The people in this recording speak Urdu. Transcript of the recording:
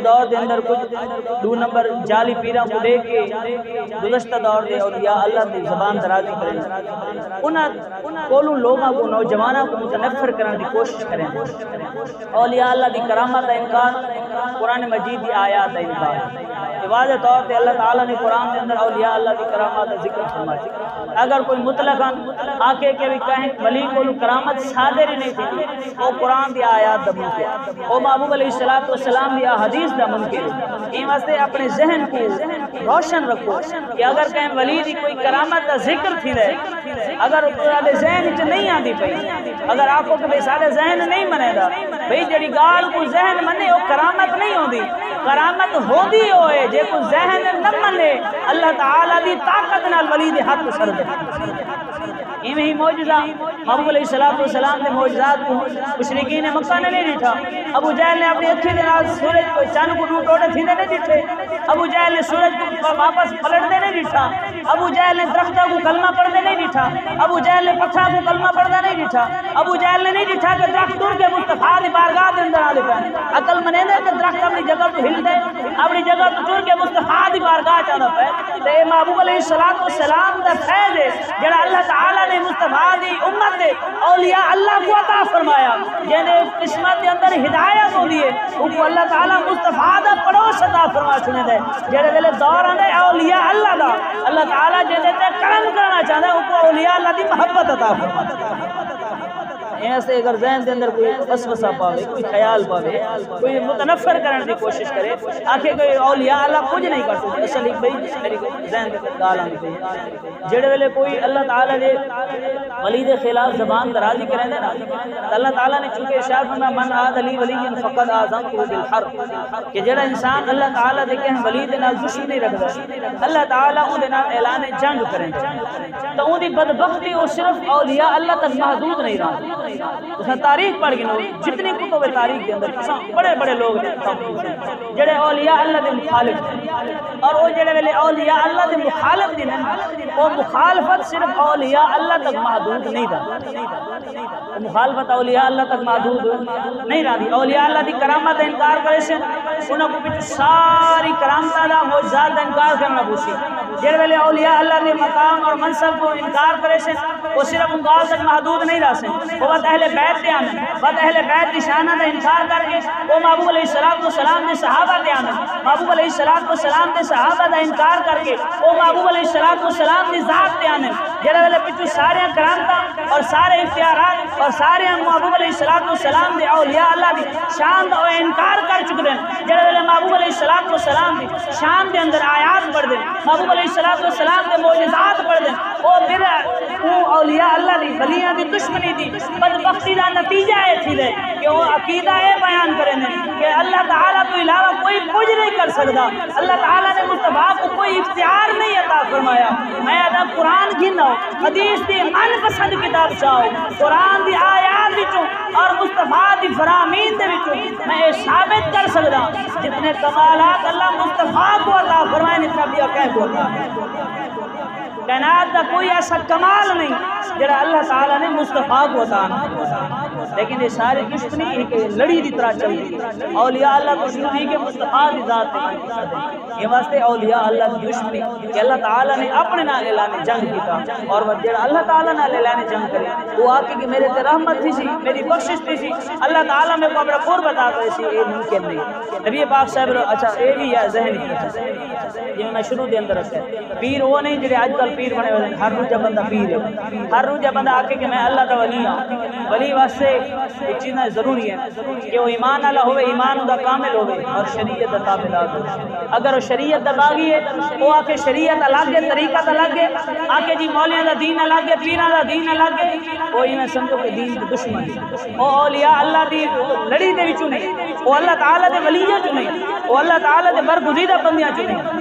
دور دے اندر کچھ 2 نمبر جعلی پیراں کو دے کے گزشتہ دور دے اولیاء اللہ دی زبان درازی کریں، انہاں کولوں لوگاں کو نوجواناں کو متنفر کرنے دی کوشش کریں۔ اولیاء اللہ دی کرامت دا انکار، قرآن مجید دی آیات دا انکار۔ واضح طور پہ اللہ تعالیٰ نے قرآن کے اندر اولیاء اللہ کی کرامات کا ذکر فرمایا۔ اگر کوئی مطلقاً آکے کے بھی کہیں ولی کو کرامت صادر ہی نہیں تھی، وہ قرآن دی آیات دا منکر، وہ محبوب علیہ السلام دی حدیث دا منکر۔ اس واسطے اپنے ذہن کو روشن رکھو کہ اگر کہیں ولی دی کوئی کرامت دا ذکر تھی رہے، اگر سارے ذہن چ نہیں آتی پئی، اگر آپ کو کہ سارے ذہن نہیں منے گا بھئی جڑی گال کو ذہن منے وہ کرامت نہیں ہوندی، کرامت ہوندی ہوئے جے کو ذہن نہ منے اللہ تعالیٰ دی طاقت نال ولی دے ہاتھ سر دے۔ ایویں ہی معجزہ محبوب علیہ السلام دے معجزات کو مشرکین مکہ نے نہیں ڈٹھا۔ ابو جہل نے اپنی اکھی دے نال سورج کو چاند کو ٹوٹے تھیندے نہیں ڈٹھے، ابو جہل نے سورج کو واپس پلٹتے نہیں ڈٹھا، ابو جہل نے درختوں کو کلمہ پڑھتے نہیں ڈٹھا، ابو جہل نے پتھراں کو کلمہ پڑھتا نہیں ڈٹھا، ابو جہل نے نہیں ڈٹھا کہ درخت ٹر کے مصطفیٰ دی بارگاہ دے اندر آ پے۔ عقل منے دے کہ درخت اپنی جگہ تو ہل دے، اپنی جگہ تو ٹر کے مصطفیٰ دی بارگاہ چ آ پے۔ تے محبوب علیہ السلام دا فیض ہے جڑا اللہ تعالیٰ نے مصطفیٰ دی امت دے اولیاء اللہ کو عطا فرمایا، جنہیں قسمت دے اندر ہدایت ہوندی ہے ان کو اللہ تعالیٰ مصطفیٰ دا پڑوس عطا فرما چھنے دے۔ جڑے ویلے دور آندے اولیاء اللہ دا اللہ تعالیٰ جنہیں تے کرم کرنا چاہتا ہے ان کو اولیاء اللہ دی محبت عطا فرما۔ ایسے اگر ذہن دے اندر کوئی وسوسہ پاوے، کوئی خیال پاوے، کوئی متنفر کرنے کی کوشش کرے، آخر کوئی اولیاء اللہ کچھ نہیں کر سکتے، اصل ایک بھئی میری ذہن دے گال آنی چاہیے۔ جڑے ویلے کوئی اللہ تعالیٰ دے ولی دے خلاف زبان درازی کریں دے نا، اللہ تعالیٰ نے چونکہ ارشاد فرمایا من عاد لی ولی فقد آذنته بالحرب، کہ جڑا انسان اللہ تعالیٰ دے کہیں ولی دے نال دشمنی رکھدا اللہ تعالیٰ اون دے نال اعلان جنگ کریں تو اون دی بدبختی وہ صرف اولیاء اللہ تک محدود نہیں رہا۔ اس نے تاریخ پڑھ گئی جتنی کتب تاریخ کے اندر بڑے بڑے لوگ جڑے اولیاء اللہ دے مخالف ہیں، اور وہ جڑے ویلے اولیاء اللہ دے مخالف دی وہ مخالفت صرف اولیاء اللہ تک محدود نہیں رہا، مخالفت اولیاء اللہ تک محدود نہیں رہی۔ اولیاء اللہ دی کرامت انکار کرے سے انہاں کو پچھو ساری کرامتاں دا معجزات دا انکار کرنا پوسی۔ جڑے ویلے اولیاء اللہ دے مقام اور منصب کو انکار کرے سے وہ صرف انکار تک محدود نہیں رہ سے، وہ اہل بیت دے آمن، بد اہل بیت دی شانہ دا انکار کر کے وہ محبوب علیہ السلام دے صحابہ دے آمن، محبوب علیہ السلام دے صحابہ دا انکار کر کے وہ محبوب علیہ السلام دی ذات دے آمن۔ جڑے ویلے پچھو سارے کرامتاں اور سارے اختیارات اور سارے محبوب علیہ السلام دے اولیاء اللہ دی شان دا انکار کر چکے ہیں، جڑے ویلے محبوب علیہ السلام دی شان دے اندر آیات پڑھ دیں، محبوب علیہ السلام دے معجزات پڑھ دیں، وہ پھر اولیاء اللہ دی ولیاں دی دشمنی دی بدبختی دا نتیجہ ہے تھی دے کہ وہ عقیدہ بیان کریں کہ اللہ تعالیٰ تو علاوہ کوئی کچھ نہیں کر سکتا، اللہ تعالیٰ نے مصطفیٰ کو کوئی اختیار نہیں عطا فرمایا۔ میں ادب قرآن گھنو حدیث دی من پسند کتاب چاہو قرآن دی آیات وچوں اور مصطفیٰ دی فرامین دے وچوں میں یہ ثابت کر سکتا جتنے کمالات اللہ مصطفیٰ کو عطا فرمائے اتنا بھی کہیں کو عطا کائنات کا کوئی ایسا کمال نہیں جڑا اللہ تعالیٰ نے مصطفیٰ کو عطا نہ، لیکن یہ ساری دشمنی ایک لڑی دی طرح چلتی۔ اولیاء اللہ کو دشمنی کے مصطفیٰ دی ذات ہے، یہ واسطے اولیاء اللہ کی دشمنی کہ اللہ تعالیٰ نے اپنے نال اعلان جنگ کیتا، اور وہ جڑا اللہ تعالیٰ نال اعلان جنگ کرے وہ آکے کہ میرے تے رحمت تھی سی، میری بخشش تھی سی، اللہ تعالیٰ میں کو اپنا قرب عطا کرے سی، یہ ممکن نہیں۔ نبی پاک صاحب اچھا یہ بھی ہے ذہن کی یہ میں شروع دے اندر رکھا پیر وہ نہیں جڑے آج کل پیر بنے ہوئے، ہر روزہ بندہ پیر ہے، ہر روزہ بندہ آکے کہ میں اللہ کا ولی ہوں۔ ولی واسطے ایک چیز ضروری ہے کہ وہ ایمان والا ہوئے، ایمان دا کامل ہوئے اور شریعت دا تابعدار ہوئے۔ اگر وہ شریعت دا باغی ہے وہ آکے شریعت الگ ہے، طریقہ الگ ہے، آکے جی مولیاں دا دین الگ ہے، پیراں دا دین الگ ہے، وہ میں سمجھو کہ دین دا دشمن ہے۔ وہ اولیاء اللہ دی لڑی دے وچوں نہیں، وہ اللہ تعالیٰ دے ولیاں چوں نہیں، وہ اللہ تعالیٰ دے برگزیدہ بندیاں چوں نہیں۔